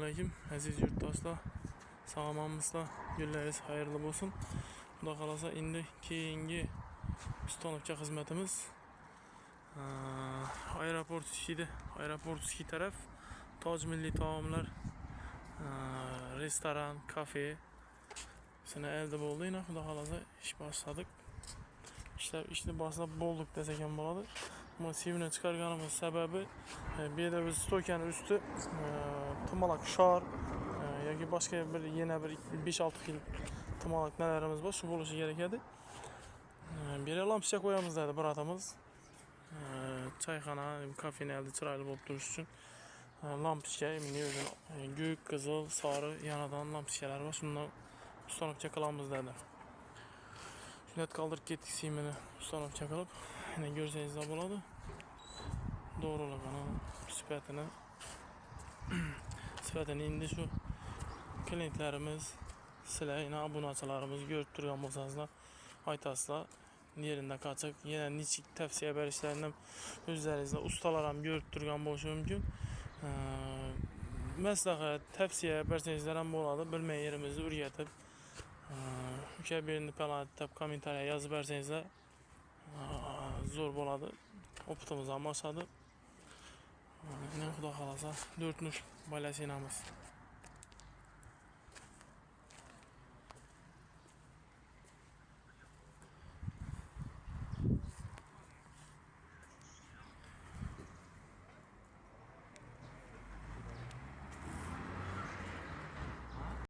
Assalamualaikum aziz yurtdoshlar. Salomatmisizlar? Kunlaringiz xayrli bo'lsin. Xudo xolasa endi keyingi ustanovcha xizmatimiz aeroportskiy taraf Toj milliy taomlar restoran, kafe sini elde bo'ldi. Yana xudo xolasa ish boshladik. İşte boshlab bo'ldik desak ham bo'ladi. Ama sivni chiqarganimiz sababi bu yerda biz stoykani usti tumalak shor yoki boshqa bir yana bir 5-6 xil tumalak nelerimiz bor, shu bo'lishi kerak edi. Bu yerga lampochka qo'yamiz dedi biratamiz. Choyxona, kafeni elde chiroyli bo'lib turish uchun lampochka, g'o'k, qizil, sariq yanadan lampochkalar bor. Shundan ustanovcha qilamiz dedi. Shunday qoldirib ketdik simini ustanovcha qilib. Yine görseniz bo'ladi. Doğruligini, sifatini endi shu klientlarimiz, sizlar, yine obunachilarimiz ko'rib turgan bo'lsangizlar, aytasizlar. Yerinde kaçık, yine nechik tavsiya berishlarini o'zlaringizlar ustalar ham ko'rib turgan bo'lishi mumkin. Maslahat, tavsiya bersangizlar ham bo'ladi. Bilmagan yerimizni o'rgatib, uka birini falan deb kommentariya yozib bersangizlar zor bo'ladi. Optimiz ham oshadi. Xudo xolasa 4 nush boylasinamiz.